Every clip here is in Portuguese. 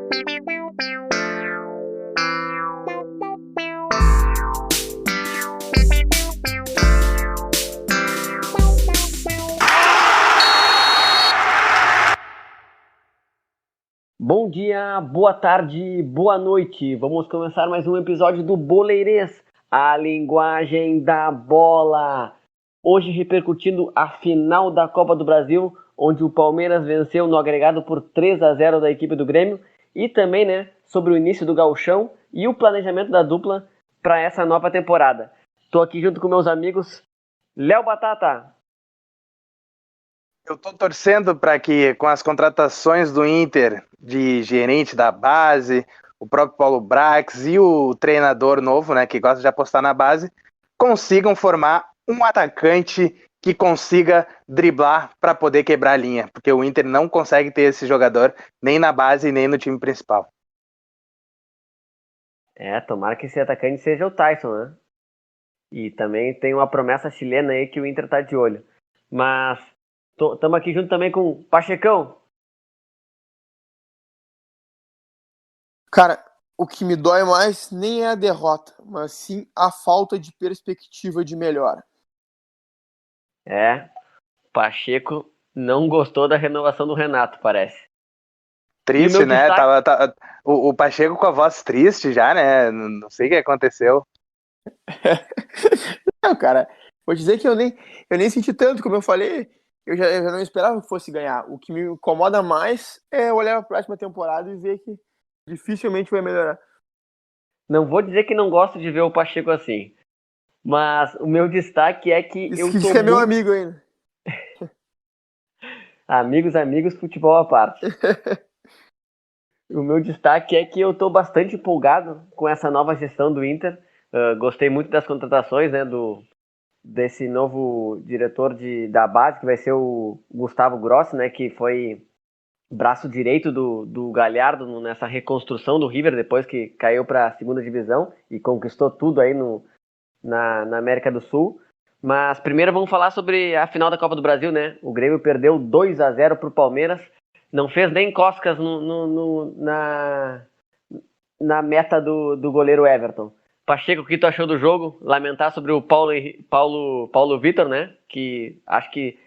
Bom dia, boa tarde, boa noite. Vamos começar mais um episódio do Boleirês, a linguagem da bola. Hoje repercutindo a final da Copa do Brasil, onde o Palmeiras venceu no agregado por 3-0 da equipe do Grêmio, e também, sobre o início do Gauchão e o planejamento da dupla para essa nova temporada. Estou aqui junto com meus amigos Léo Batata. Eu estou torcendo para que, com as contratações do Inter, de gerente da base, o próprio Paulo Brax e o treinador novo, que gosta de apostar na base, consigam formar um atacante que consiga driblar para poder quebrar a linha, porque o Inter não consegue ter esse jogador nem na base nem no time principal. Tomara que esse atacante seja o Tyson, né? E também tem uma promessa chilena aí que o Inter tá de olho. Mas estamos aqui junto também com o Pachecão. Cara, o que me dói mais nem é a derrota, mas sim a falta de perspectiva de melhora. Pacheco não gostou da renovação do Renato, parece. Triste, né? O Pacheco com a voz triste já, né? Não sei o que aconteceu. Não, cara, vou dizer que eu nem senti tanto, como eu falei, eu já não esperava que fosse ganhar. O que me incomoda mais é olhar para a próxima temporada e ver que dificilmente vai melhorar. Não vou dizer que não gosto de ver o Pacheco assim, mas o meu destaque é que Isso é meu amigo ainda. Amigos, futebol à parte. O meu destaque é que eu estou bastante empolgado com essa nova gestão do Inter. Gostei muito das contratações, desse novo diretor da base, que vai ser o Gustavo Grossi, que foi braço direito do Galhardo nessa reconstrução do River, depois que caiu para a segunda divisão e conquistou tudo aí na América do Sul. Mas primeiro vamos falar sobre a final da Copa do Brasil, O Grêmio perdeu 2-0 para o Palmeiras, não fez nem cócegas na meta do goleiro Everton. Pacheco, o que tu achou do jogo? Lamentar sobre o Paulo Vitor, que acho que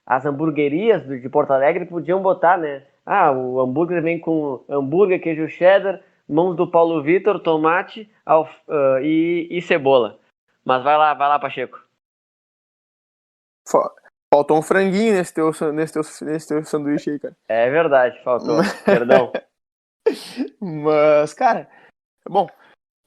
as hamburguerias de Porto Alegre podiam botar, o hambúrguer vem com hambúrguer, queijo cheddar, mãos do Paulo Vitor, tomate e cebola. Mas vai lá, Pacheco. Faltou um franguinho nesse teu sanduíche aí, cara. É verdade, faltou. Perdão. Mas, cara, bom,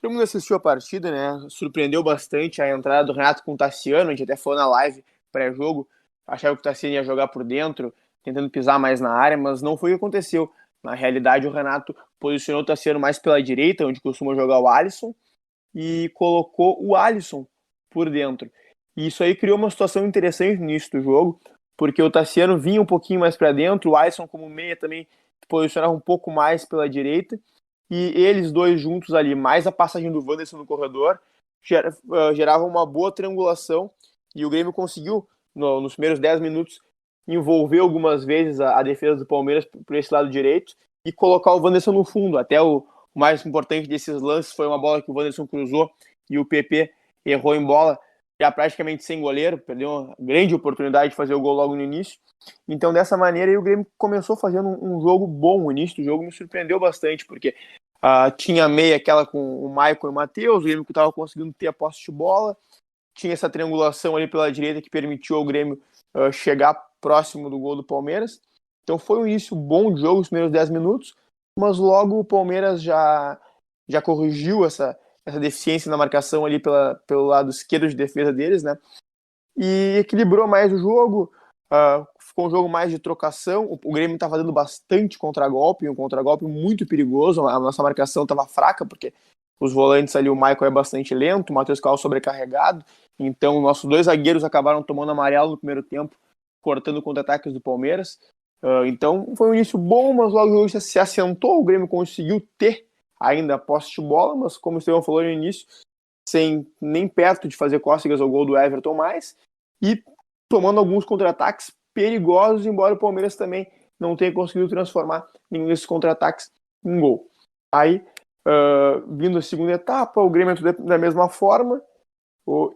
todo mundo assistiu a partida, surpreendeu bastante a entrada do Renato com o Tassiano. A gente até falou na live pré-jogo, achava que o Tassiano ia jogar por dentro, tentando pisar mais na área, mas não foi o que aconteceu. Na realidade, o Renato posicionou o Tassiano mais pela direita, onde costuma jogar o Alisson, e colocou o Alisson por dentro. E isso aí criou uma situação interessante no início do jogo, porque o Tassiano vinha um pouquinho mais para dentro, o Alisson como meia também posicionava um pouco mais pela direita, e eles dois juntos ali, mais a passagem do Wanderson no corredor, gerava uma boa triangulação, e o Grêmio conseguiu, nos primeiros 10 minutos, envolver algumas vezes a defesa do Palmeiras por esse lado direito, e colocar o Wanderson no fundo. Até o mais importante desses lances foi uma bola que o Wanderson cruzou, e o PP errou em bola, já praticamente sem goleiro, perdeu uma grande oportunidade de fazer o gol logo no início. Então, dessa maneira, aí o Grêmio começou fazendo um jogo bom. O início do jogo me surpreendeu bastante, porque tinha meia aquela com o Maicon e o Matheus, o Grêmio que estava conseguindo ter a posse de bola, tinha essa triangulação ali pela direita que permitiu ao Grêmio chegar próximo do gol do Palmeiras. Então foi um início bom de jogo, os primeiros 10 minutos, mas logo o Palmeiras já corrigiu essa deficiência na marcação ali pelo lado esquerdo de defesa deles, e equilibrou mais o jogo. Ficou um jogo mais de trocação. O Grêmio estava dando bastante contragolpe, um contragolpe muito perigoso. A nossa marcação estava fraca, porque os volantes ali, o Michael é bastante lento, o Matheus Carlos sobrecarregado, então nossos dois zagueiros acabaram tomando amarelo no primeiro tempo, cortando contra-ataques do Palmeiras. Então foi um início bom, mas logo o jogo se assentou, o Grêmio conseguiu ter ainda a posse de bola, mas como o Estevão falou no início, sem nem perto de fazer cócegas ao gol do Everton mais, e tomando alguns contra-ataques perigosos, embora o Palmeiras também não tenha conseguido transformar nenhum desses contra-ataques em gol. Aí, vindo a segunda etapa, o Grêmio entrou da mesma forma,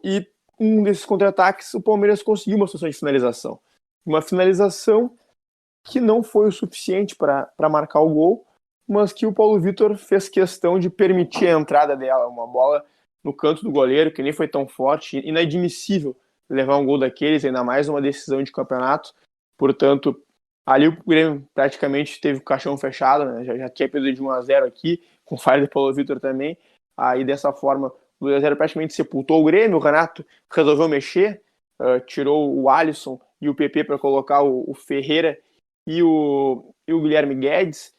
e um desses contra-ataques, o Palmeiras conseguiu uma situação de finalização. Uma finalização que não foi o suficiente para marcar o gol, mas que o Paulo Vitor fez questão de permitir a entrada dela. Uma bola no canto do goleiro, que nem foi tão forte, inadmissível levar um gol daqueles, ainda mais uma decisão de campeonato. Portanto, ali o Grêmio praticamente teve o caixão fechado, né? Já tinha perdido de 1-0 aqui, com falha do Paulo Vitor também. Aí, dessa forma, o 2-0 praticamente sepultou o Grêmio. O Renato resolveu mexer, tirou o Alisson e o PP para colocar o Ferreira e o Guilherme Guedes.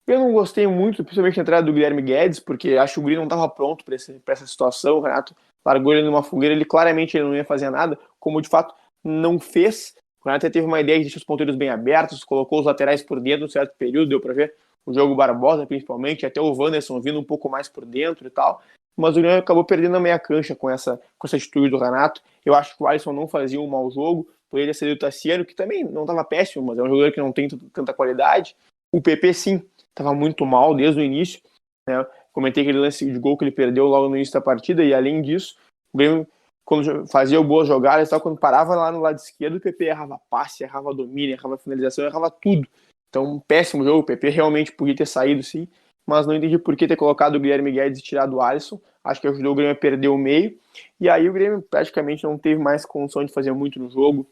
Eu não gostei muito, principalmente da entrada do Guilherme Guedes, porque acho que o Grêmio não estava pronto para essa situação. O Renato largou ele numa fogueira, claramente ele não ia fazer nada, como de fato não fez. O Renato teve uma ideia de deixar os ponteiros bem abertos, colocou os laterais por dentro em um certo período, deu para ver o Diogo Barbosa principalmente, até o Wanderson vindo um pouco mais por dentro e tal. Mas o Grêmio acabou perdendo a meia cancha com essa atitude do Renato. Eu acho que o Alisson não fazia um mau jogo, poderia ser o Tassiano, que também não estava péssimo, mas é um jogador que não tem tanta qualidade. O PP, sim, estava muito mal desde o início, né? Comentei aquele lance de gol que ele perdeu logo no início da partida, e além disso, o Grêmio, quando fazia boas jogadas, quando parava lá no lado esquerdo, o PP errava passe, errava domínio, errava finalização, errava tudo. Então, um péssimo jogo. O PP realmente podia ter saído, sim, mas não entendi por que ter colocado o Guilherme Guedes e tirado o Alisson. Acho que ajudou o Grêmio a perder o meio, e aí o Grêmio praticamente não teve mais condição de fazer muito no jogo.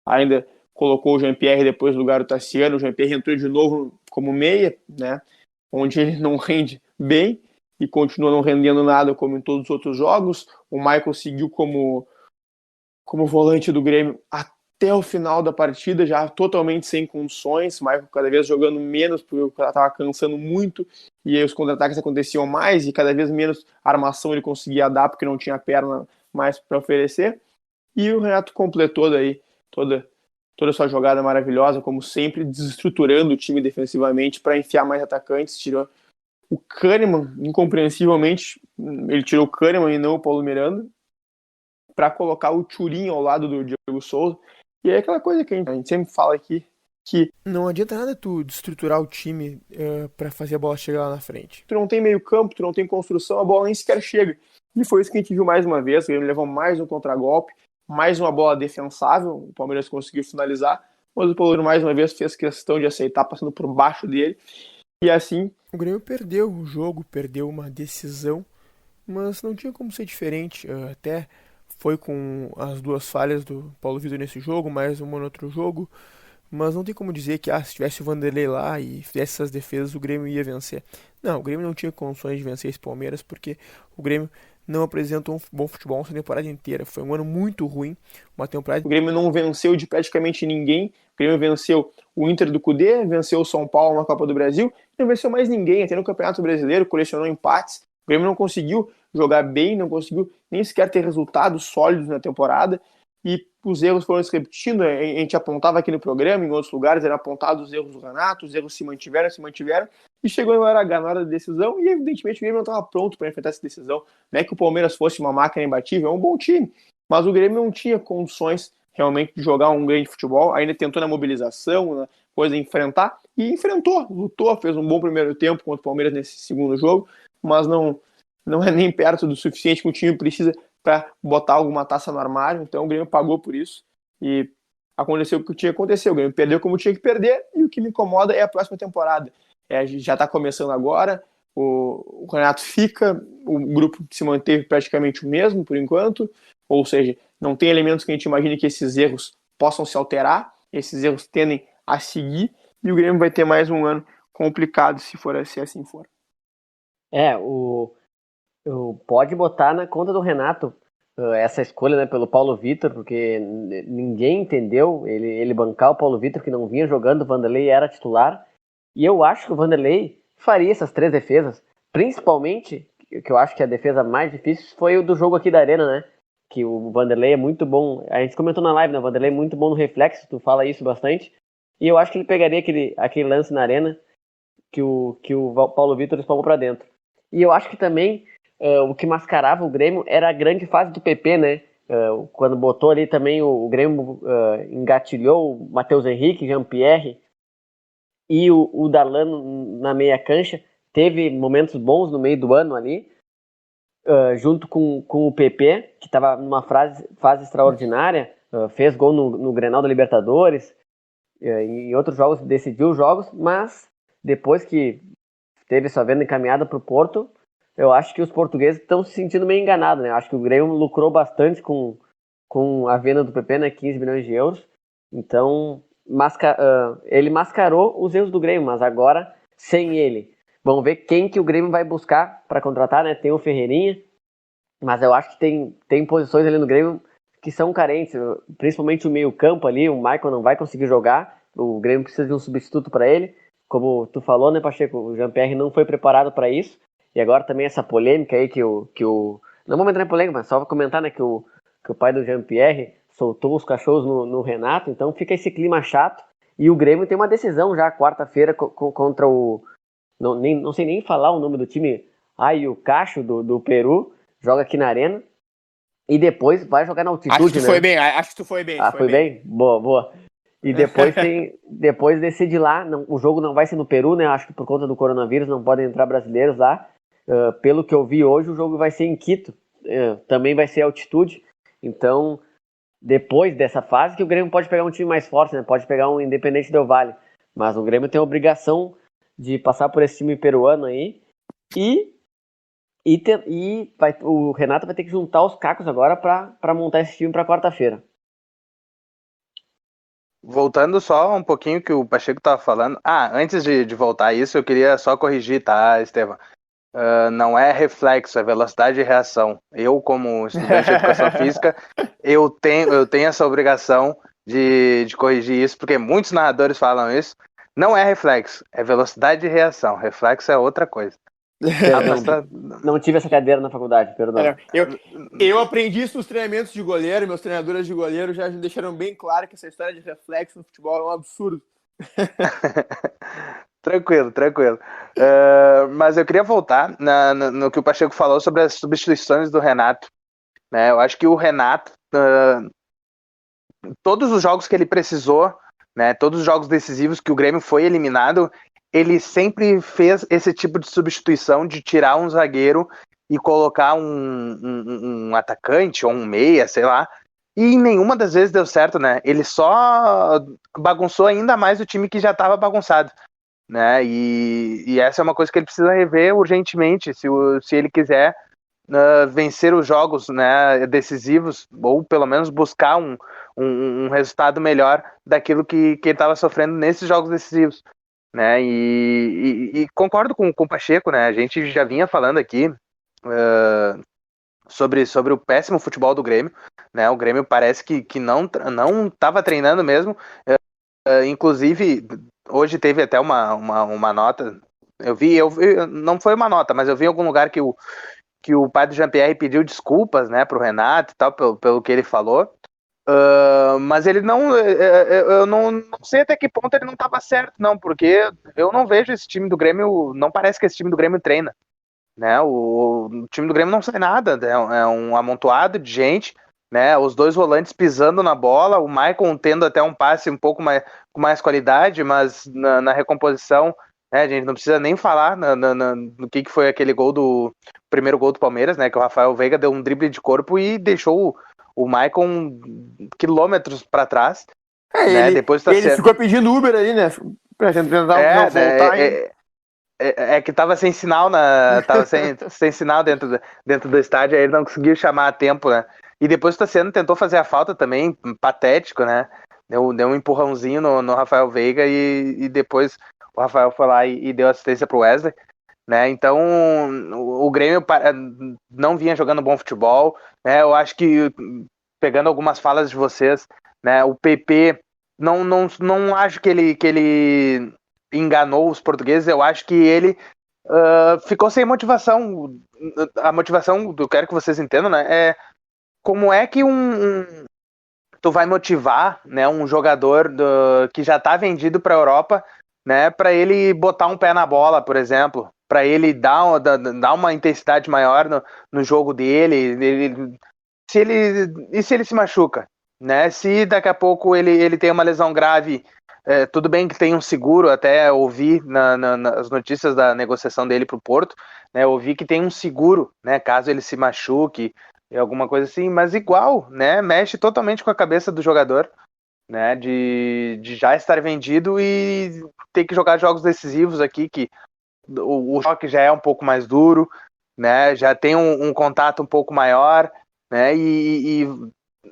Ainda colocou o Jean-Pierre depois no lugar do Tassiano. O Jean-Pierre entrou de novo como meia, né, onde ele não rende bem e continua não rendendo nada como em todos os outros jogos. O Michael seguiu como volante do Grêmio até o final da partida, já totalmente sem condições. O Michael cada vez jogando menos, porque o cara estava cansando muito, e aí os contra-ataques aconteciam mais, e cada vez menos armação ele conseguia dar, porque não tinha perna mais para oferecer. E o Renato completou daí toda a sua jogada maravilhosa, como sempre, desestruturando o time defensivamente para enfiar mais atacantes. Tirou o Kahneman, incompreensivelmente, ele tirou o Kahneman e não o Paulo Miranda, para colocar o Thuram ao lado do Diego Souza. E é aquela coisa que a gente sempre fala aqui, que não adianta nada tu destruturar o time para fazer a bola chegar lá na frente. Tu não tem meio campo, tu não tem construção, a bola nem sequer chega. E foi isso que a gente viu mais uma vez. Ele levou mais um contragolpe, mais uma bola defensável. O Palmeiras conseguiu finalizar, mas o Paulo mais uma vez fez questão de aceitar, passando por baixo dele. E assim, o Grêmio perdeu o jogo, perdeu uma decisão, mas não tinha como ser diferente. Até foi com as duas falhas do Paulo Vitor nesse jogo, mais uma no outro jogo, mas não tem como dizer que se tivesse o Vanderlei lá e fizesse essas defesas, o Grêmio ia vencer. Não, o Grêmio não tinha condições de vencer esse Palmeiras, porque o Grêmio não apresentou um bom futebol essa temporada inteira. Foi um ano muito ruim, uma temporada. O Grêmio não venceu de praticamente ninguém. O Grêmio venceu o Inter do Cudê, venceu o São Paulo na Copa do Brasil, não venceu mais ninguém, até no Campeonato Brasileiro, colecionou empates. O Grêmio não conseguiu jogar bem, não conseguiu nem sequer ter resultados sólidos na temporada, e os erros foram se repetindo. A gente apontava aqui no programa, em outros lugares eram apontados os erros do Renato, os erros se mantiveram, e chegou na hora da decisão, e evidentemente o Grêmio não estava pronto para enfrentar essa decisão. Não é que o Palmeiras fosse uma máquina imbatível, é um bom time, mas o Grêmio não tinha condições realmente de jogar um grande futebol. Ainda tentou na mobilização, na coisa, enfrentar, e enfrentou, lutou, fez um bom primeiro tempo contra o Palmeiras nesse segundo jogo, mas não é nem perto do suficiente que o time precisa para botar alguma taça no armário. Então o Grêmio pagou por isso, e aconteceu o que tinha que acontecer. O Grêmio perdeu como tinha que perder, e o que me incomoda é a próxima temporada. Já está começando agora, o Renato fica, o grupo se manteve praticamente o mesmo por enquanto, ou seja, não tem elementos que a gente imagine que esses erros possam se alterar, esses erros tendem a seguir, e o Grêmio vai ter mais um ano complicado se assim for. Pode botar na conta do Renato essa escolha, né, pelo Paulo Vitor, porque ninguém entendeu ele bancar o Paulo Vitor, que não vinha jogando. O Vanderlei era titular, e eu acho que o Vanderlei faria essas 3 defesas, principalmente, que eu acho que a defesa mais difícil foi o do jogo aqui da Arena, né, que o Vanderlei é muito bom. A gente comentou na live, né, o Vanderlei é muito bom no reflexo, tu fala isso bastante, e eu acho que ele pegaria aquele lance na Arena que o Paulo Vitor espalmou para dentro. E eu acho que também o que mascarava o Grêmio era a grande fase do PP, né? Quando botou ali também o Grêmio engatilhou o Matheus Henrique, Jean-Pierre, e o Darlan na meia cancha. Teve momentos bons no meio do ano ali, junto com o PP, que estava numa fase extraordinária, fez gol no Grenal da Libertadores, em outros jogos decidiu os jogos, mas depois que teve sua venda encaminhada para o Porto, eu acho que os portugueses estão se sentindo meio enganados, né? Acho que o Grêmio lucrou bastante com a venda do PP, né? 15 milhões de euros. Então, ele mascarou os erros do Grêmio, mas agora, sem ele, vamos ver quem que o Grêmio vai buscar para contratar, né? Tem o Ferreirinha, mas eu acho que tem posições ali no Grêmio que são carentes, principalmente o meio-campo ali. O Michael não vai conseguir jogar, o Grêmio precisa de um substituto para ele. Como tu falou, né, Pacheco? O Jean-Pierre não foi preparado para isso. E agora também essa polêmica aí que o. Não vamos entrar em polêmica, mas só vou comentar, né, que o pai do Jean-Pierre soltou os cachorros no Renato, então fica esse clima chato. E o Grêmio tem uma decisão já quarta-feira contra o. Não sei nem falar o nome do time. O Cacho do Peru. Joga aqui na Arena. E depois vai jogar na altitude, acho que tu foi bem. Foi bem? Boa. E depois decide lá. O jogo não vai ser no Peru, né? Acho que por conta do coronavírus não podem entrar brasileiros lá. Pelo que eu vi hoje, o jogo vai ser em Quito. Também vai ser altitude. Então, depois dessa fase, que o Grêmio pode pegar um time mais forte, né? Pode pegar um Independente Del Valle. Mas o Grêmio tem a obrigação de passar por esse time peruano aí. O Renato vai ter que juntar os cacos agora para montar esse time para quarta-feira. Voltando só um pouquinho que o Pacheco estava falando. Antes de voltar a isso, eu queria só corrigir, tá, Estevam? Não é reflexo, é velocidade de reação. Eu, como estudante de educação física, eu tenho essa obrigação de corrigir isso, porque muitos narradores falam isso. Não é reflexo, é velocidade de reação. Reflexo é outra coisa. Não tive essa cadeira na faculdade, perdão. Eu aprendi isso nos treinamentos de goleiro, meus treinadores de goleiro já deixaram bem claro que essa história de reflexo no futebol é um absurdo. Tranquilo. Mas eu queria voltar no que o Pacheco falou sobre as substituições do Renato. Né? Eu acho que o Renato, todos os jogos que ele precisou, né, todos os jogos decisivos que o Grêmio foi eliminado, ele sempre fez esse tipo de substituição de tirar um zagueiro e colocar um atacante ou um meia, sei lá. E nenhuma das vezes deu certo, né? Ele só bagunçou ainda mais o time que já estava bagunçado, né? E essa é uma coisa que ele precisa rever urgentemente, se ele quiser vencer os jogos, né, decisivos, ou pelo menos buscar um resultado melhor daquilo que ele estava sofrendo nesses jogos decisivos. Né, e concordo com o Pacheco, né? A gente já vinha falando aqui sobre o péssimo futebol do Grêmio, né? O Grêmio parece que não estava treinando mesmo. Inclusive, hoje teve até uma nota. Eu vi, não foi uma nota, mas eu vi em algum lugar que o pai do Jean-Pierre pediu desculpas, né, pro Renato e tal, pelo que ele falou. Mas ele não. Eu não sei até que ponto ele não estava certo, não, porque eu não vejo esse time do Grêmio. Não parece que esse time do Grêmio treina. Né? O time do Grêmio não sai nada, é um amontoado de gente, né? Os dois volantes pisando na bola, o Maicon tendo até um passe um pouco com mais qualidade, mas na recomposição, né, a gente não precisa nem falar no que foi aquele primeiro gol do Palmeiras, né? Que o Rafael Veiga deu um drible de corpo e deixou o Maicon quilômetros para trás. Né? Depois ele ficou pedindo Uber ali, né? Pra tentar voltar. Que tava sem sinal tava sem sinal dentro do estádio, aí ele não conseguiu chamar a tempo, né? E depois o Tassiano tentou fazer a falta também, patético, né? Deu um empurrãozinho no Rafael Veiga e depois o Rafael foi lá e deu assistência pro Wesley, né? Então o Grêmio não vinha jogando bom futebol, né? Eu acho que, pegando algumas falas de vocês, né? O PP não acho que ele enganou os portugueses. Eu acho que ele ficou sem motivação. A motivação, eu quero que vocês entendam, né? É como é que tu vai motivar, né, um jogador que já está vendido para a Europa, né, para ele botar um pé na bola, por exemplo, para ele dar uma intensidade maior no jogo dele. Se ele se machuca, né? Se daqui a pouco ele tem uma lesão grave tudo bem que tem um seguro, até ouvi nas notícias da negociação dele para o Porto, né, ouvi que tem um seguro, né, caso ele se machuque, alguma coisa assim, mas igual, né, mexe totalmente com a cabeça do jogador, né, de já estar vendido e ter que jogar jogos decisivos aqui, que o choque já é um pouco mais duro, né, já tem um contato um pouco maior, né, e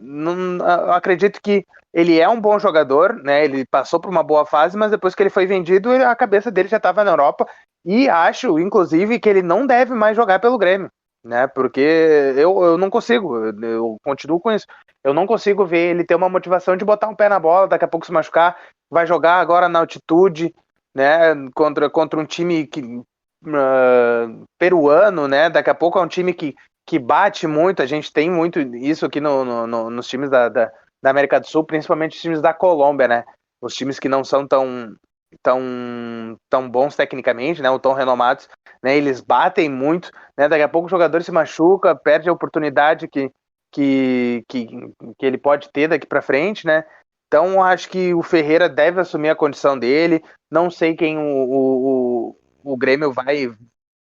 não, eu acredito que ele é um bom jogador, né, ele passou por uma boa fase, mas depois que ele foi vendido, a cabeça dele já estava na Europa, e acho, inclusive, que ele não deve mais jogar pelo Grêmio, né, porque eu não consigo, eu continuo com isso, eu não consigo ver ele ter uma motivação de botar um pé na bola, daqui a pouco se machucar, vai jogar agora na altitude, né, contra um time peruano, né, daqui a pouco é um time que bate muito, a gente tem muito isso aqui nos times da América do Sul, principalmente os times da Colômbia, né, os times que não são tão bons tecnicamente, né, ou tão renomados, né, eles batem muito, né, daqui a pouco o jogador se machuca, perde a oportunidade que ele pode ter daqui para frente, né, então acho que o Ferreira deve assumir a condição dele, não sei quem o Grêmio vai,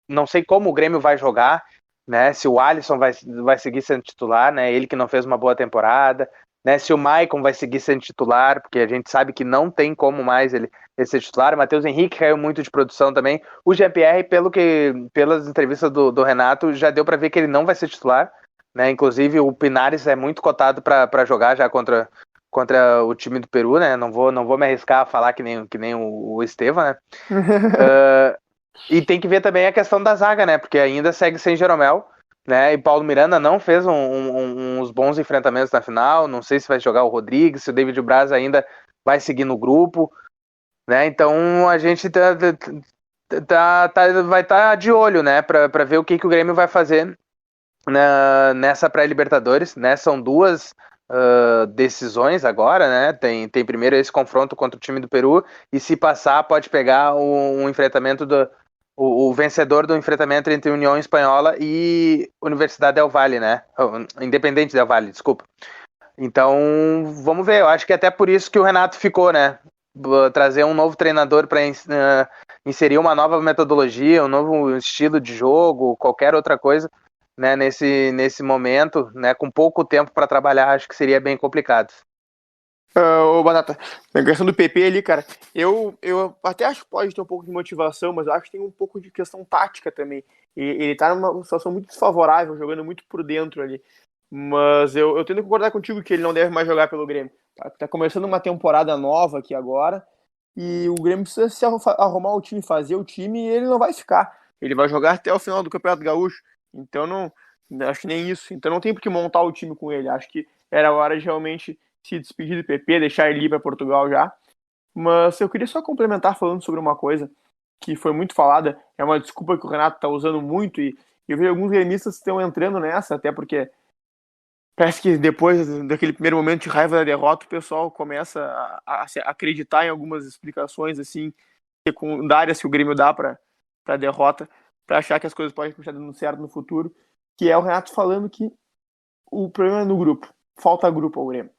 não sei como o Grêmio vai jogar, né, se o Alisson vai seguir sendo titular, né, ele que não fez uma boa temporada, né, se o Maicon vai seguir sendo titular, porque a gente sabe que não tem como mais ele ser titular. O Matheus Henrique caiu muito de produção também. O Jean-Pierre, pelas entrevistas do Renato, já deu para ver que ele não vai ser titular, né? Inclusive o Pinares é muito cotado para jogar já contra o time do Peru, né? Não vou me arriscar a falar que nem o Estevam, né? E tem que ver também a questão da zaga, né? Porque ainda segue sem Jeromel, né? E Paulo Miranda não fez uns bons enfrentamentos na final. Não sei se vai jogar o Rodrigues, se o David Braz ainda vai seguir no grupo, né? Então a gente vai estar de olho, né? Para ver o que o Grêmio vai fazer nessa pré-Libertadores, né? São duas decisões agora, né? Tem primeiro esse confronto contra o time do Peru, e se passar pode pegar um enfrentamento o vencedor do enfrentamento entre União Espanhola e Universidade Del Valle, né? Independente Del Valle, desculpa. Então, vamos ver. Eu acho que até por isso que o Renato ficou, né? Trazer um novo treinador para inserir uma nova metodologia, um novo estilo de jogo, qualquer outra coisa, né? Nesse momento, né? Com pouco tempo para trabalhar, acho que seria bem complicado. Ô Batata, na questão do PP ali, cara, eu até acho que pode ter um pouco de motivação, mas eu acho que tem um pouco de questão tática também. Ele tá numa situação muito desfavorável, jogando muito por dentro ali. Mas eu tento concordar contigo que ele não deve mais jogar pelo Grêmio. Tá começando uma temporada nova aqui agora, e o Grêmio precisa se arrumar o time, fazer o time, e ele não vai ficar. Ele vai jogar até o final do Campeonato Gaúcho. Então não acho que nem isso. Então não tem por que montar o time com ele. Acho que era hora de realmente se despedir do PP, deixar ele ir para Portugal já. Mas eu queria só complementar falando sobre uma coisa que foi muito falada, é uma desculpa que o Renato está usando muito, e eu vejo alguns gremistas que estão entrando nessa, até porque parece que depois daquele primeiro momento de raiva da derrota, o pessoal começa a acreditar em algumas explicações assim, secundárias que o Grêmio dá para a derrota, para achar que as coisas podem estar dando certo no futuro, que é o Renato falando que o problema é no grupo, falta grupo ao Grêmio.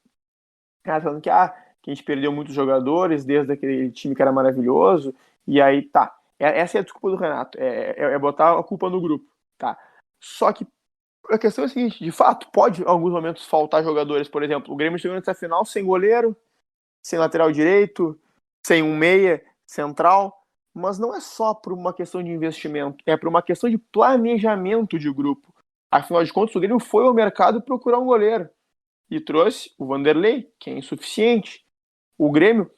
Falando que a gente perdeu muitos jogadores desde aquele time que era maravilhoso, e aí tá. Essa é a desculpa do Renato, é botar a culpa no grupo, tá? Só que a questão é a seguinte, de fato, pode em alguns momentos faltar jogadores, por exemplo, o Grêmio chegou nessa final sem goleiro, sem lateral direito, sem um meia central, mas não é só por uma questão de investimento, é por uma questão de planejamento de grupo. Afinal de contas, o Grêmio foi ao mercado procurar um goleiro e trouxe o Vanderlei, que é insuficiente. O Grêmio,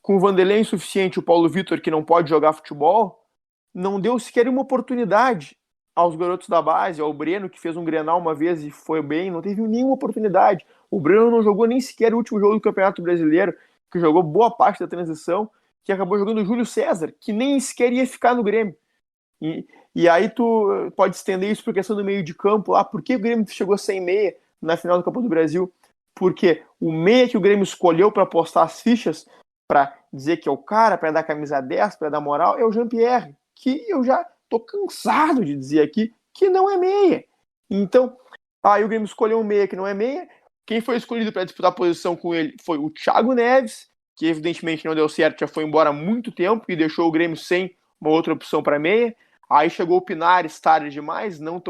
com o Vanderlei insuficiente, o Paulo Vitor, que não pode jogar futebol, não deu sequer uma oportunidade aos garotos da base, ao Breno, que fez um Grenal uma vez e foi bem, não teve nenhuma oportunidade. O Breno não jogou nem sequer o último jogo do Campeonato Brasileiro, que jogou boa parte da transição, que acabou jogando o Júlio César, que nem sequer ia ficar no Grêmio. E aí tu pode estender isso por questão do meio de campo lá, por que o Grêmio chegou sem meia na final do Copa do Brasil? Porque o meia que o Grêmio escolheu para postar as fichas, para dizer que é o cara, para dar camisa 10, para dar moral, é o Jean-Pierre, que eu já tô cansado de dizer aqui que não é meia. Então, aí o Grêmio escolheu um meia que não é meia. Quem foi escolhido para disputar a posição com ele foi o Thiago Neves, que evidentemente não deu certo, já foi embora há muito tempo e deixou o Grêmio sem uma outra opção para meia. Aí chegou o Pinares tarde demais, não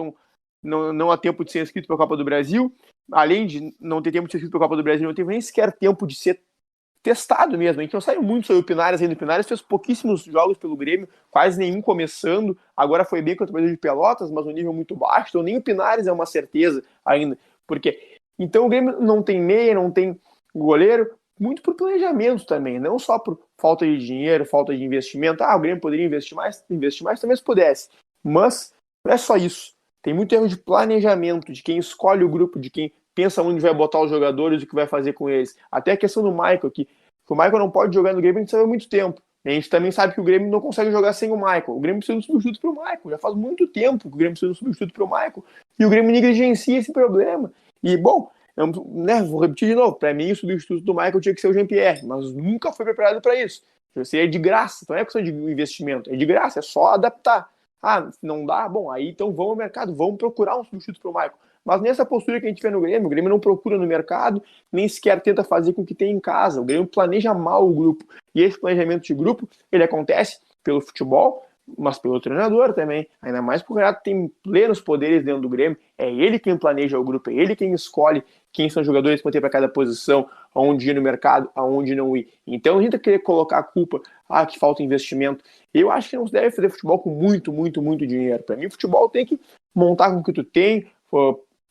há tempo de ser inscrito para a Copa do Brasil. Além de não ter tempo de ser inscrito para a Copa do Brasil, não teve nem sequer tempo de ser testado mesmo. A gente não sabe muito sobre o Pinares ainda. O Pinares fez pouquíssimos jogos pelo Grêmio, quase nenhum começando. Agora foi bem contra o Brasil de Pelotas, mas um nível muito baixo. Então nem o Pinares é uma certeza ainda. Porque então o Grêmio não tem meia, não tem goleiro, muito por planejamento também, não só por falta de dinheiro, falta de investimento. O Grêmio poderia investir mais talvez pudesse. Mas não é só isso. Tem muito erro de planejamento, de quem escolhe o grupo, de quem pensa onde vai botar os jogadores e o que vai fazer com eles. Até a questão do Michael, que o Michael não pode jogar no Grêmio, a gente sabe há muito tempo. A gente também sabe que o Grêmio não consegue jogar sem o Michael. O Grêmio precisa de um substituto para o Michael. Já faz muito tempo que o Grêmio precisa de um substituto para o Michael. E o Grêmio negligencia esse problema. E, bom, vou repetir de novo. Para mim, o substituto do Michael tinha que ser o Jean-Pierre, mas nunca foi preparado para isso. Você é de graça, então não é questão de investimento. É de graça, é só adaptar. Não dá? Bom, aí então vamos ao mercado, vamos procurar um substituto para o Michael. Mas nessa postura que a gente vê no Grêmio, o Grêmio não procura no mercado, nem sequer tenta fazer com o que tem em casa. O Grêmio planeja mal o grupo. E esse planejamento de grupo, ele acontece pelo futebol, mas pelo treinador também. Ainda mais porque o Renato tem plenos poderes dentro do Grêmio. É ele quem planeja o grupo, é ele quem escolhe quem são os jogadores que vão ter para cada posição, aonde ir no mercado, aonde não ir. Então a gente querer colocar a culpa, que falta investimento. Eu acho que não se deve fazer futebol com muito, muito, muito dinheiro. Para mim, o futebol tem que montar com o que tu tem,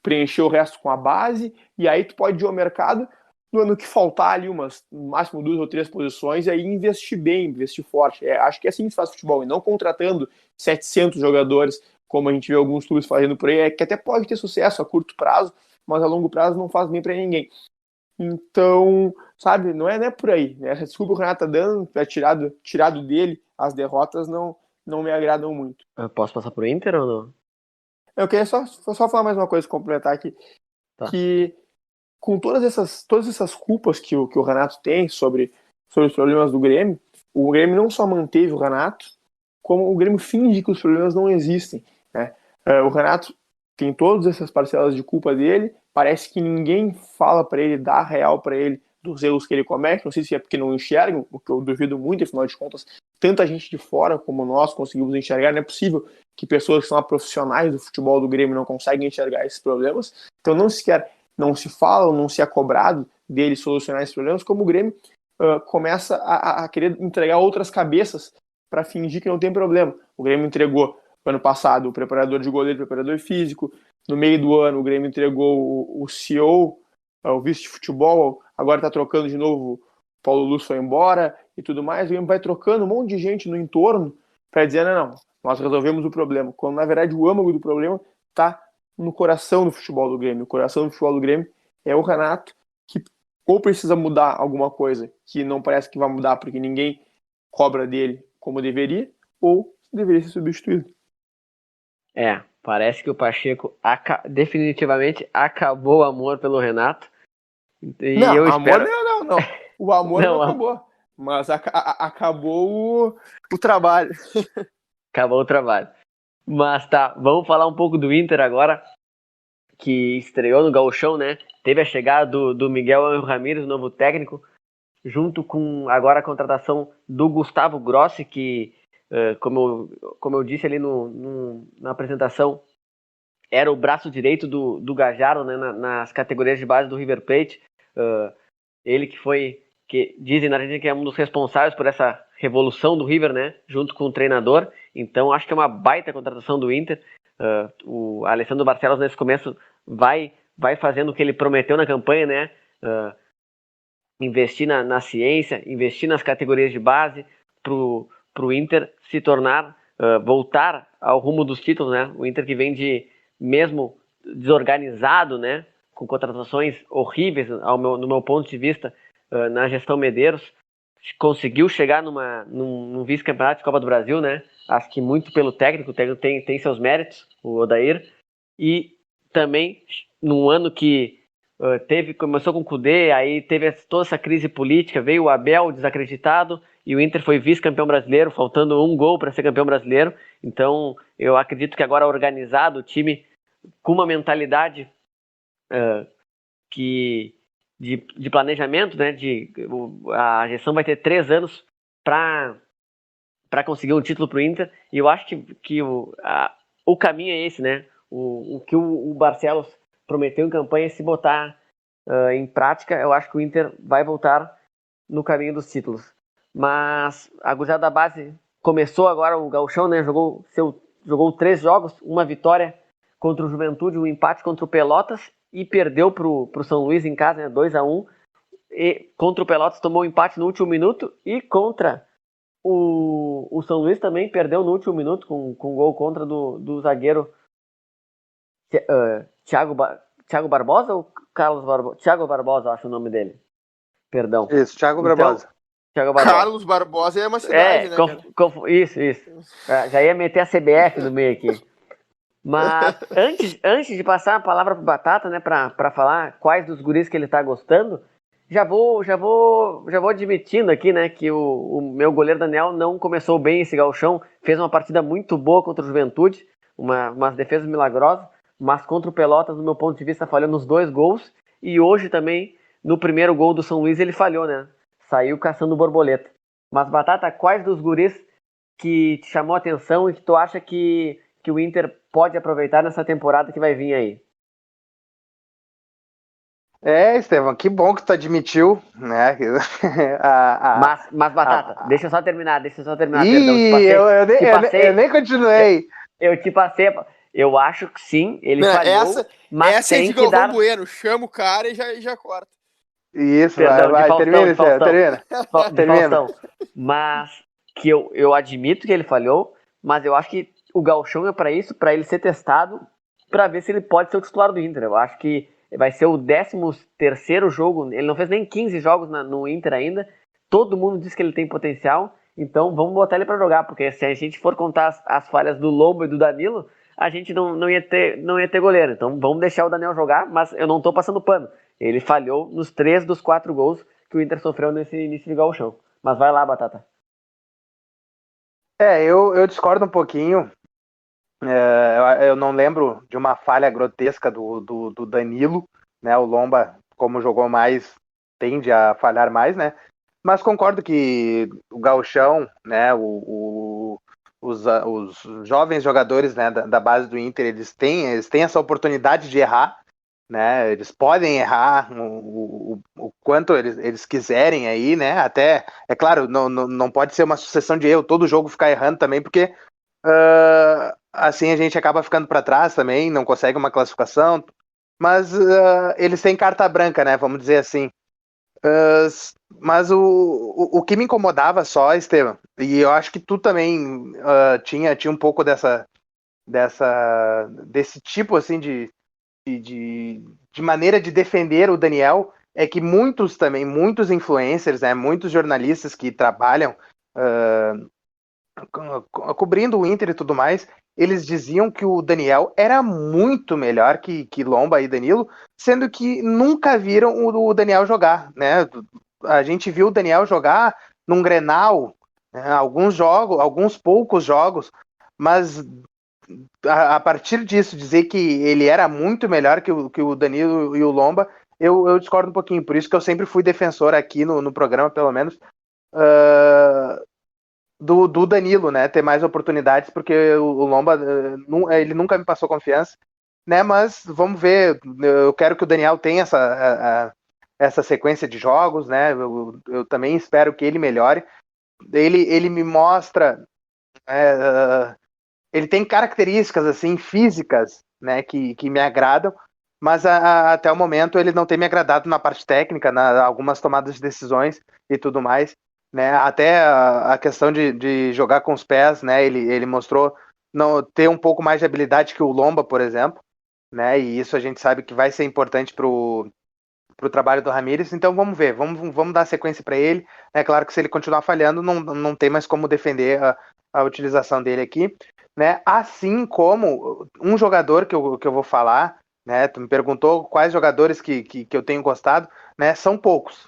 preencher o resto com a base, e aí tu pode ir ao mercado no que faltar ali no máximo 2 ou 3 posições, e aí investir bem, investir forte. Acho que é assim que se faz futebol, e não contratando 700 jogadores, como a gente vê alguns clubes fazendo por aí, que até pode ter sucesso a curto prazo, mas a longo prazo não faz bem para ninguém. Então, sabe, não é por aí. Essa desculpa que o Renato tá dando, tirado dele, as derrotas não me agradam muito. Eu posso passar pro Inter ou não? Eu queria só falar mais uma coisa, completar aqui, que com todas essas culpas que o Renato tem sobre os problemas do Grêmio, o Grêmio não só manteve o Renato, como o Grêmio finge que os problemas não existem, né? O Renato tem todas essas parcelas de culpa dele, parece que ninguém fala para ele, dá real para ele dos erros que ele comete, não sei se é porque não enxergam, o que eu duvido muito, afinal de contas, tanta gente de fora como nós conseguimos enxergar, não é possível que pessoas que são profissionais do futebol do Grêmio não conseguem enxergar esses problemas, então não se fala, não se é cobrado dele solucionar esses problemas, como o Grêmio começa a querer entregar outras cabeças para fingir que não tem problema. O Grêmio entregou ano passado o preparador de goleiro, o preparador físico. No meio do ano, o Grêmio entregou o CEO, o vice de futebol. Agora está trocando de novo. O Paulo Lúcio foi embora e tudo mais. O Grêmio vai trocando um monte de gente no entorno para dizer, não, nós resolvemos o problema. Quando, na verdade, o âmago do problema está no coração do futebol do Grêmio. O coração do futebol do Grêmio é o Renato, que ou precisa mudar alguma coisa que não parece que vai mudar porque ninguém cobra dele como deveria, ou deveria ser substituído. Parece que o Pacheco definitivamente acabou o amor pelo Renato. E não, eu amor espero... não. O amor não acabou. Mas acabou o trabalho. Acabou o trabalho. Mas tá, vamos falar um pouco do Inter agora, que estreou no Gauchão, né? Teve a chegada do Miguel Ramírez, novo técnico, junto com agora a contratação do Gustavo Grossi, que, como eu disse ali na apresentação, era o braço direito do Gajardo, né, nas categorias de base do River Plate. Ele que dizem na Argentina que é um dos responsáveis por essa revolução do River, né, junto com o treinador. Então acho que é uma baita contratação do Inter. O Alessandro Barcelos nesse começo vai fazendo o que ele prometeu na campanha, né, investir na ciência, investir nas categorias de base pro Inter se tornar, voltar ao rumo dos títulos, né? O Inter que vem mesmo desorganizado, né? Com contratações horríveis, no meu ponto de vista, na gestão Medeiros, conseguiu chegar num vice-campeonato de Copa do Brasil, né? Acho que muito pelo técnico, o técnico tem seus méritos, o Odair, e também num ano que começou com o Kudê, aí teve toda essa crise política, veio o Abel desacreditado e o Inter foi vice-campeão brasileiro, faltando um gol para ser campeão brasileiro. Então eu acredito que agora organizado, o time com uma mentalidade que de planejamento, né? A gestão vai ter 3 anos para conseguir um título para o Inter, e eu acho que o caminho é esse, né? O que o Barcelos prometeu em campanha, se botar em prática, eu acho que o Inter vai voltar no caminho dos títulos. Mas a gurizada da base começou agora o gauchão, né? Jogou 3 jogos, uma vitória contra o Juventude, um empate contra o Pelotas e perdeu pro São Luís em casa, né? 2-1. E contra o Pelotas tomou um empate no último minuto e contra o São Luís também perdeu no último minuto com gol contra do zagueiro Thiago Barbosa ou Carlos Barbosa? Thiago Barbosa, acho o nome dele. Perdão. Isso, Thiago Barbosa. Thiago Barbosa. Carlos Barbosa é uma cidade, né, cara? Isso. Já ia meter a CBF no meio aqui. Mas antes de passar a palavra pro Batata, né, pra falar quais dos guris que ele tá gostando, já vou admitindo aqui, né, que o meu goleiro Daniel não começou bem esse gauchão, fez uma partida muito boa contra o Juventude, umas defesas milagrosas, mas contra o Pelotas, no meu ponto de vista, falhou nos 2 gols, e hoje também, no primeiro gol do São Luís, ele falhou, né, saiu caçando borboleta. Mas, Batata, quais dos guris que te chamou a atenção e que tu acha que o Inter pode aproveitar nessa temporada que vai vir aí? Estevão, que bom que tu admitiu, né? Mas Batata, deixa eu só terminar, Ih, eu nem continuei. Eu te passei, eu acho que sim, ele falhou, mas essa tem é de que dar... Bueno, chama o cara e já corta. Isso, Perdão, vai, termina. Faustão. Mas que eu admito que ele falhou, mas eu acho que o gauchão é para isso, para ele ser testado, para ver se ele pode ser o titular do Inter. Eu acho que vai ser o 13º jogo, ele não fez nem 15 jogos no Inter ainda, todo mundo diz que ele tem potencial, então vamos botar ele para jogar, porque se a gente for contar as falhas do Lomba e do Danilo, a gente não ia ter goleiro, então vamos deixar o Daniel jogar, mas eu não tô passando pano, ele falhou nos 3 dos 4 gols que o Inter sofreu nesse início de gauchão, mas vai lá, Batata. Eu discordo um pouquinho. Eu não lembro de uma falha grotesca do Danilo, né? O Lomba, como jogou mais, tende a falhar mais, né? Mas concordo que o gauchão, né? Os jovens jogadores, né, da base do Inter, eles têm essa oportunidade de errar, né? Eles podem errar o quanto eles quiserem aí, né? Até, é claro, não pode ser uma sucessão de erro, todo jogo ficar errando também, porque assim a gente acaba ficando para trás também, não consegue uma classificação, mas eles têm carta branca, né? Vamos dizer assim. Mas o que me incomodava só, Estevam, e eu acho que tu também tinha um pouco desse tipo assim de maneira de defender o Daniel, é que muitos influencers, né, muitos jornalistas que trabalham cobrindo o Inter e tudo mais, eles diziam que o Daniel era muito melhor que Lomba e Danilo, sendo que nunca viram o Daniel jogar, né? A gente viu o Daniel jogar num Grenal, né, alguns poucos jogos, mas a partir disso, dizer que ele era muito melhor que o Danilo e o Lomba, eu discordo um pouquinho. Por isso que eu sempre fui defensor aqui no programa, pelo menos, do Danilo, né? Ter mais oportunidades, porque o Lomba, ele nunca me passou confiança, né? Mas vamos ver. Eu quero que o Daniel tenha essa sequência de jogos, né? Eu também espero que ele melhore. Ele me mostra... ele tem características assim físicas, né, que me agradam, mas até o momento ele não tem me agradado na parte técnica, algumas tomadas de decisões e tudo mais, né? Até a questão de jogar com os pés, né? Ele mostrou não ter um pouco mais de habilidade que o Lomba, por exemplo, né? E isso a gente sabe que vai ser importante pro trabalho do Ramires. Então vamos ver, vamos dar sequência para ele. É claro que se ele continuar falhando, não tem mais como defender a utilização dele aqui. Né? Assim como um jogador que eu vou falar, né? Tu me perguntou quais jogadores que eu tenho gostado, né? São poucos.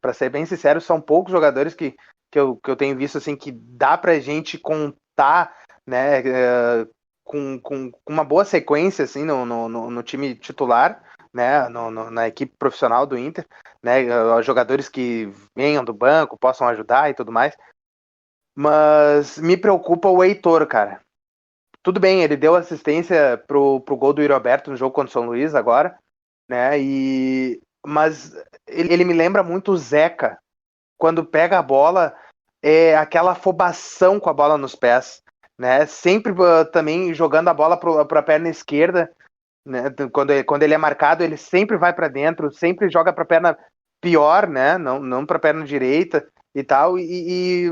Para ser bem sincero, são poucos jogadores que eu tenho visto assim que dá pra gente contar, né? Com uma boa sequência assim no time titular, né, na equipe profissional do Inter, né, jogadores que venham do banco, possam ajudar e tudo mais. Mas me preocupa o Heitor, cara. Tudo bem, ele deu assistência pro gol do Yuri Alberto no jogo contra o São Luís agora, né, mas ele me lembra muito o Zeca. Quando pega a bola, é aquela afobação com a bola nos pés, né? Sempre também jogando a bola para a perna esquerda, né? Quando ele é marcado, ele sempre vai para dentro, sempre joga para a perna pior, né? Não para a perna direita e tal.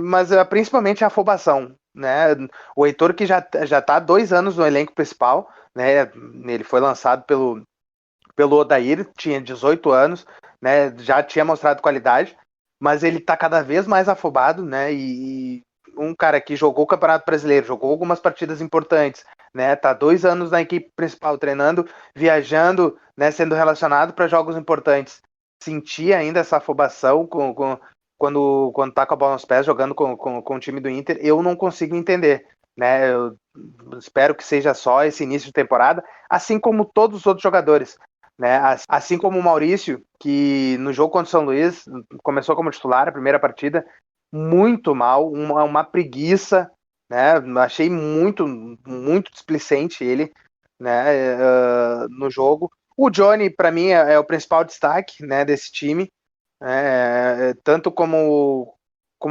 Mas principalmente a afobação, né? O Heitor que já tá há 2 anos no elenco principal, né? Ele foi lançado pelo Odair, tinha 18 anos, né? Já tinha mostrado qualidade, mas ele tá cada vez mais afobado, né? E um cara que jogou o Campeonato Brasileiro, jogou algumas partidas importantes, né? Tá 2 anos na equipe principal, treinando, viajando, né? Sendo relacionado para jogos importantes. Sentir ainda essa afobação quando tá com a bola nos pés, jogando com o time do Inter, eu não consigo entender, né? Eu espero que seja só esse início de temporada, assim como todos os outros jogadores, né? Assim como o Maurício, que no jogo contra o São Luís começou como titular a primeira partida, muito mal, uma preguiça, né? Achei muito displicente ele, né? No jogo. O Johnny, para mim, é o principal destaque, né, desse time, tanto como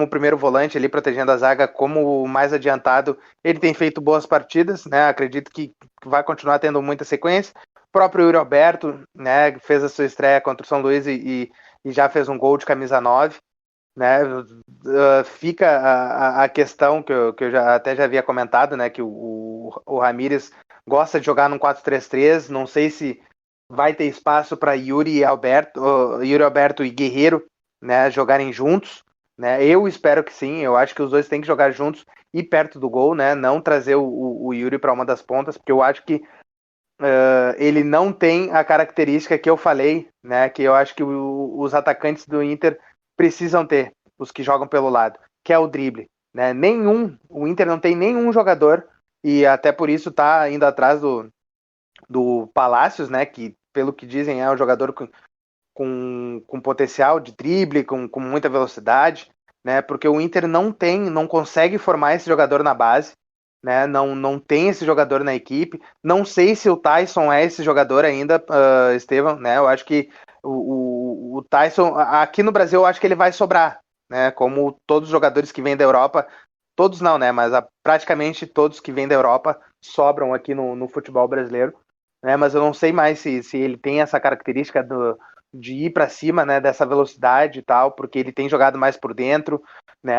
primeiro volante ali protegendo a zaga, como mais adiantado, ele tem feito boas partidas, né? Acredito que vai continuar tendo muita sequência. O próprio Yuri Alberto, né, fez a sua estreia contra o São Luís e já fez um gol de camisa 9, né? Fica a questão que eu até já havia comentado, né, que o Ramírez gosta de jogar num 4-3-3, não sei se vai ter espaço para Yuri Alberto e Guerreiro, né, jogarem juntos, né? Eu espero que sim, eu acho que os dois têm que jogar juntos e perto do gol, né? Não trazer o Yuri para uma das pontas, porque eu acho que ele não tem a característica que eu falei, né? Que eu acho que os atacantes do Inter precisam ter, os que jogam pelo lado, que é o drible, né? O Inter não tem nenhum jogador, e até por isso tá indo atrás do Palácios, né? Que pelo que dizem é um jogador com potencial de drible, com muita velocidade, né? Porque o Inter não consegue formar esse jogador na base, né? Não tem esse jogador na equipe. Não sei se o Tyson é esse jogador ainda, Estevam, né? Eu acho que o Tyson, aqui no Brasil, eu acho que ele vai sobrar, né? Como todos os jogadores que vêm da Europa, todos não, né? Mas praticamente todos que vêm da Europa sobram aqui no futebol brasileiro, né? Mas eu não sei mais se ele tem essa característica de ir para cima, né? Dessa velocidade e tal, porque ele tem jogado mais por dentro, né?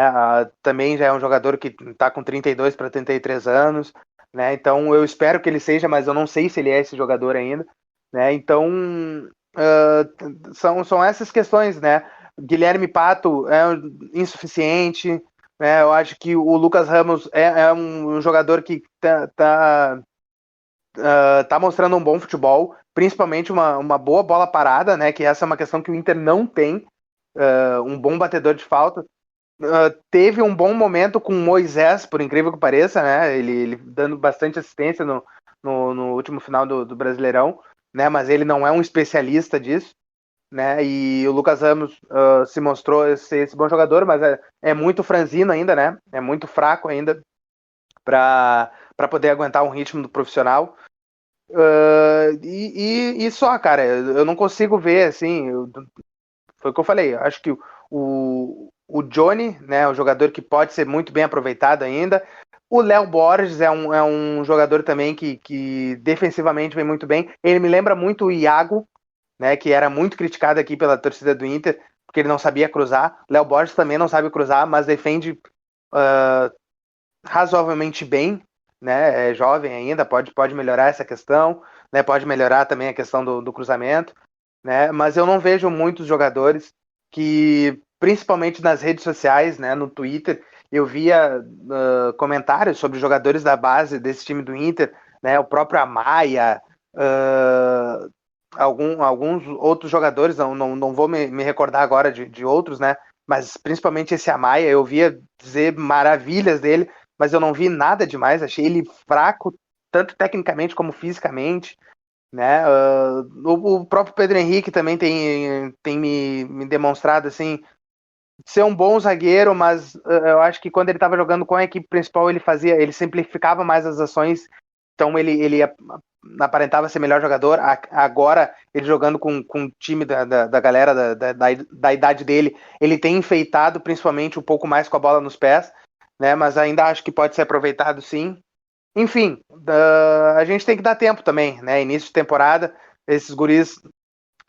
Também já é um jogador que está com 32 para 33 anos, né? Então eu espero que ele seja, mas eu não sei se ele é esse jogador ainda, né? Então são essas questões, né? Guilherme Pato é insuficiente, né? Eu acho que o Lucas Ramos é um jogador que tá mostrando um bom futebol, principalmente uma boa bola parada, né? Que essa é uma questão que o Inter não tem, um bom batedor de falta. Teve um bom momento com o Moisés, por incrível que pareça, né? Ele dando bastante assistência no último final do Brasileirão, né? Mas ele não é um especialista disso, né? E o Lucas Ramos se mostrou ser esse bom jogador, mas é muito franzino ainda, né? É muito fraco ainda para poder aguentar um ritmo do profissional. E só, cara, eu não consigo ver, assim, foi o que eu falei, eu acho que o Johnny, né, o jogador que pode ser muito bem aproveitado ainda, o Léo Borges é um jogador também que defensivamente vem muito bem, ele me lembra muito o Iago, né, que era muito criticado aqui pela torcida do Inter, porque ele não sabia cruzar, Léo Borges também não sabe cruzar, mas defende razoavelmente bem, né? É jovem ainda, pode melhorar essa questão, né? Pode melhorar também a questão do cruzamento, né? Mas eu não vejo muitos jogadores que, principalmente nas redes sociais, né? No Twitter, eu via comentários sobre jogadores da base desse time do Inter, né? O próprio Amaya, alguns outros jogadores, não vou me recordar agora de outros, né? Mas principalmente esse Amaya, eu via dizer maravilhas dele, mas eu não vi nada demais, achei ele fraco, tanto tecnicamente como fisicamente, né? O próprio Pedro Henrique também tem me demonstrado assim ser um bom zagueiro, mas eu acho que quando ele estava jogando com a equipe principal ele simplificava mais as ações, então ele aparentava ser melhor jogador. Agora ele jogando com o time da galera da idade dele, ele tem enfeitado principalmente um pouco mais com a bola nos pés, né? Mas ainda acho que pode ser aproveitado sim. Enfim, a gente tem que dar tempo também, né? Início de temporada, esses guris,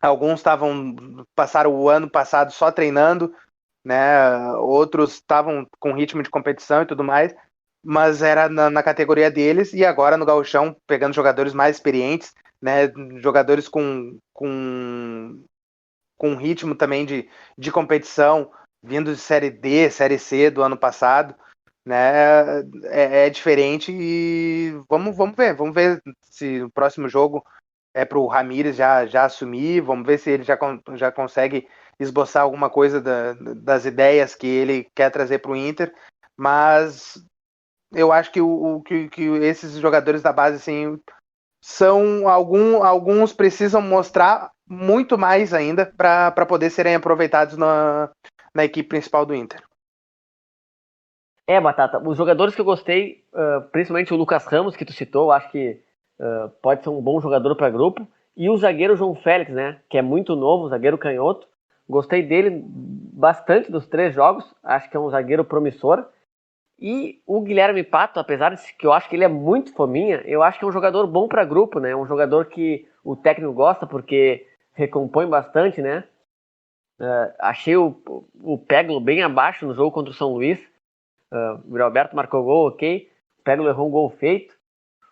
alguns passaram o ano passado só treinando, né? Outros estavam com ritmo de competição e tudo mais, mas era na categoria deles, e agora no Gauchão, pegando jogadores mais experientes, né? Jogadores com ritmo também de competição, vindo de Série D, Série C do ano passado, né? É diferente e vamos ver se o próximo jogo é para o Ramires já assumir, vamos ver se ele já consegue esboçar alguma coisa das ideias que ele quer trazer para o Inter, mas eu acho que esses jogadores da base assim, são alguns precisam mostrar muito mais ainda para poder serem aproveitados na equipe principal do Inter. Batata, os jogadores que eu gostei, principalmente o Lucas Ramos, que tu citou, eu acho que pode ser um bom jogador para grupo. E o zagueiro João Félix, né? Que é muito novo, zagueiro canhoto. Gostei dele bastante dos 3 jogos. Acho que é um zagueiro promissor. E o Guilherme Pato, apesar de que eu acho que ele é muito fominha, eu acho que é um jogador bom para grupo, né? Um jogador que o técnico gosta porque recompõe bastante, né? Achei o Peglo bem abaixo no jogo contra o São Luís. O Roberto marcou gol, ok. O Peglo errou um gol feito.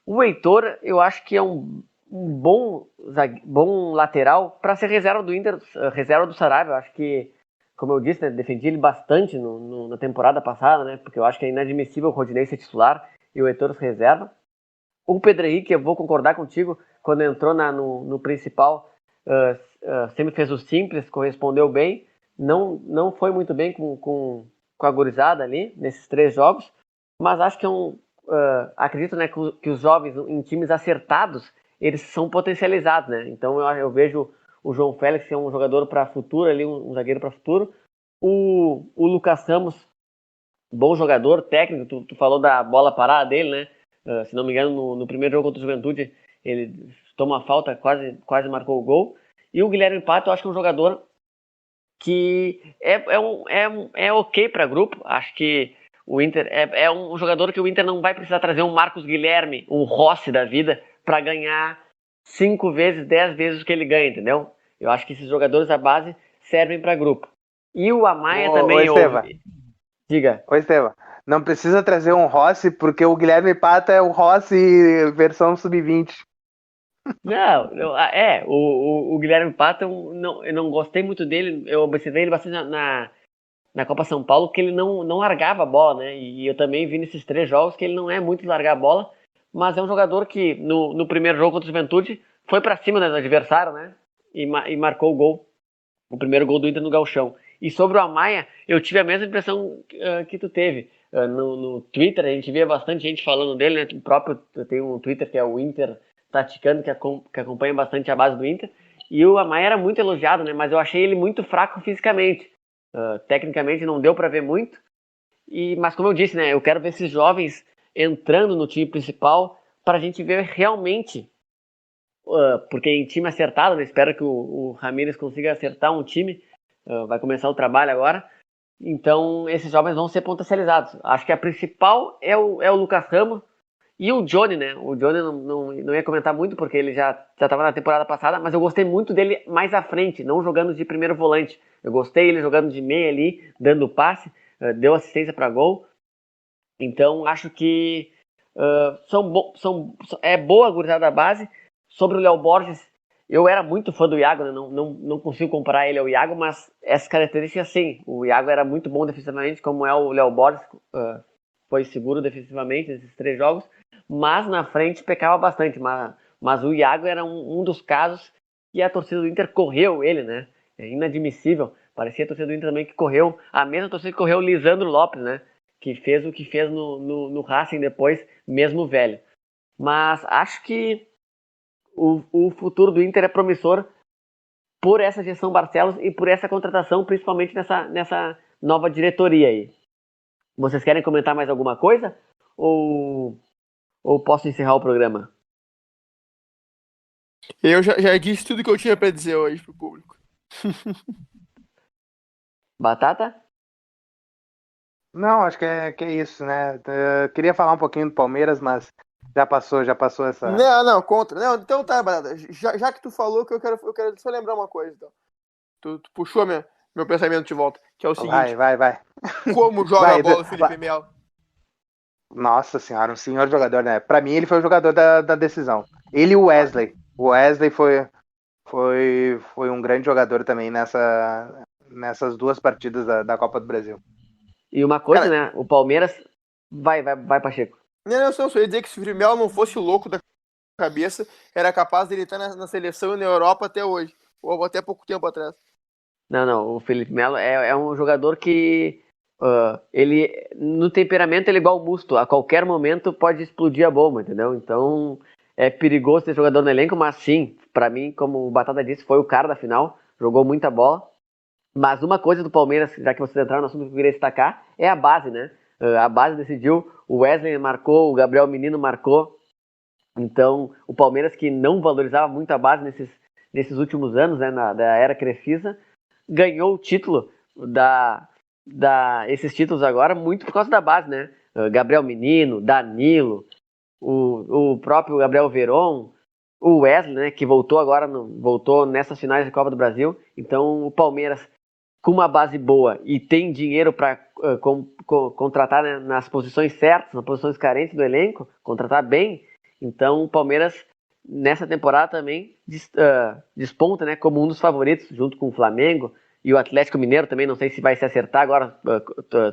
O Heitor, eu acho que é um bom lateral para ser reserva do Inter, reserva do Saraiva. Eu acho que, como eu disse, né, defendi ele bastante na temporada passada, né, porque eu acho que é inadmissível o Rodinei ser titular e o Heitor se reserva. O Pedro Henrique, eu vou concordar contigo, quando entrou no principal, sempre fez o simples, correspondeu bem. Não foi muito bem com a gurizada ali, nesses 3 jogos, mas acho que acredito, né, que os jovens em times acertados, eles são potencializados, né? Então eu vejo o João Félix ser um jogador para futuro ali, um zagueiro para futuro. O Lucas Ramos, bom jogador, técnico, tu falou da bola parada dele, né? Se não me engano, no primeiro jogo contra o Juventude, ele toma uma falta, quase marcou o gol. E o Guilherme Pato, eu acho que é um jogador que é ok para grupo. Acho que o Inter é um jogador que o Inter não vai precisar trazer um Marcos Guilherme, um Rossi da vida, para ganhar 5 vezes, 10 vezes o que ele ganha, entendeu? Eu acho que esses jogadores da base servem para grupo. E o Amaya também... Diga. Oi, Estevam. Não precisa trazer um Rossi, porque o Guilherme Pata é o Rossi versão sub-20. Não, o Guilherme Pato, eu não gostei muito dele, eu observei ele bastante na Copa São Paulo, que ele não largava a bola, né? E eu também vi nesses 3 jogos que ele não é muito de largar a bola, mas é um jogador que no primeiro jogo contra o Juventude foi pra cima do adversário, né? E marcou o gol, o primeiro gol do Inter no Gauchão. E sobre o Amaya, eu tive a mesma impressão que tu teve. No Twitter, a gente via bastante gente falando dele, né? O próprio tem um Twitter que é o Inter Taticando, que acompanha bastante a base do Inter. E o Amaya era muito elogiado, né? Mas eu achei ele muito fraco fisicamente. Tecnicamente não deu para ver muito. Mas como eu disse, né? Eu quero ver esses jovens entrando no time principal para a gente ver realmente. Porque em time acertado, né? Espero que o Ramires consiga acertar um time. Vai começar o trabalho agora. Então esses jovens vão ser potencializados. Acho que a principal é o Lucas Ramos. E o Johnny, né? O Johnny não ia comentar muito porque ele já estava na temporada passada, mas eu gostei muito dele mais à frente, não jogando de primeiro volante. Eu gostei ele jogando de meia ali, dando passe, deu assistência para gol. Então acho que é boa a gurizada da base. Sobre o Léo Borges, eu era muito fã do Iago, né? Não consigo comparar ele ao Iago, mas essas características sim. O Iago era muito bom defensivamente, como é o Léo Borges, foi seguro defensivamente nesses 3 jogos. Mas na frente pecava bastante. Mas o Iago era um dos casos que a torcida do Inter correu ele, né? É inadmissível. Parecia a torcida do Inter também que correu, a mesma torcida que correu o Lisandro Lopes, né? Que fez o que fez no Racing depois, mesmo velho. Mas acho que o futuro do Inter é promissor por essa gestão Barcelos e por essa contratação, principalmente nessa nova diretoria aí. Vocês querem comentar mais alguma coisa? Ou posso encerrar o programa? Eu já disse tudo que eu tinha pra dizer hoje pro público. Batata? Não, acho que é isso, né? Eu queria falar um pouquinho do Palmeiras, mas já passou essa. Não, contra. Não, então tá, Batata. Já que tu falou que eu quero só lembrar uma coisa, então. Tu puxou meu pensamento de volta, que é o seguinte. Vai. Como joga Vai, a bola o Felipe Melo? Nossa senhora, um senhor jogador, né? Pra mim, ele foi o jogador da decisão. Ele e o Wesley. O Wesley foi um grande jogador também nessas duas partidas da Copa do Brasil. E uma coisa, Cara, né? O Palmeiras... Vai, Pacheco. Não, só ia dizer que se o Felipe Melo não fosse louco da cabeça, era capaz dele estar na seleção e na Europa até hoje. Ou até pouco tempo atrás. Não, o Felipe Melo é um jogador que... ele, no temperamento, ele é igual o Musto. A qualquer momento pode explodir a bomba, entendeu? Então, é perigoso ter jogador no elenco, mas sim, pra mim, como o Batata disse, foi o cara da final. Jogou muita bola. Mas uma coisa do Palmeiras, já que vocês entraram no assunto que eu queria destacar, é a base, né? A base decidiu, o Wesley marcou, o Gabriel Menino marcou. Então, o Palmeiras, que não valorizava muito a base nesses últimos anos, né, da era Crefisa, ganhou o título esses títulos agora muito por causa da base, né? Gabriel Menino, Danilo, o próprio Gabriel Veron, o Wesley, né, que voltou nessas finais da Copa do Brasil. Então, o Palmeiras, com uma base boa e tem dinheiro para contratar, né, nas posições certas, nas posições carentes do elenco, contratar bem. Então o Palmeiras nessa temporada também desponta, né, como um dos favoritos, junto com o Flamengo e o Atlético Mineiro também. Não sei se vai se acertar agora,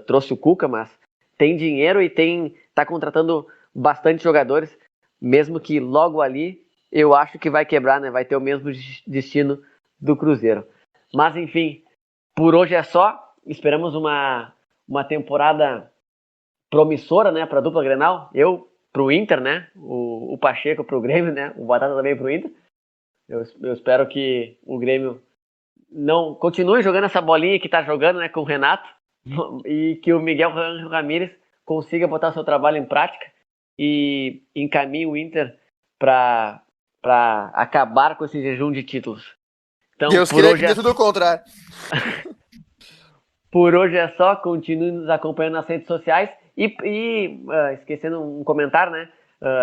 trouxe o Cuca, mas tem dinheiro e tá contratando bastante jogadores, mesmo que logo ali eu acho que vai quebrar, né, vai ter o mesmo destino do Cruzeiro. Mas enfim, por hoje é só. Esperamos uma temporada promissora, né, para a dupla Grenal. Eu pro Inter, né? O Pacheco pro Grêmio, né? O Batata também pro Inter. Eu espero que o Grêmio não continue jogando essa bolinha que tá jogando, né, com o Renato, e que o Miguel Ramírez consiga botar o seu trabalho em prática e encaminhe o Inter para acabar com esse jejum de títulos. Então, Deus queria que dê tudo ao contrário. Por hoje é só. Continue nos acompanhando nas redes sociais. Esquecendo um comentário, né?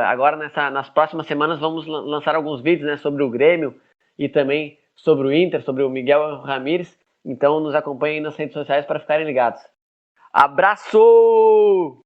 Agora, nas próximas semanas, vamos lançar alguns vídeos, né, sobre o Grêmio e também sobre o Inter, sobre o Miguel Ramírez. Então, nos acompanhem nas redes sociais para ficarem ligados. Abraço!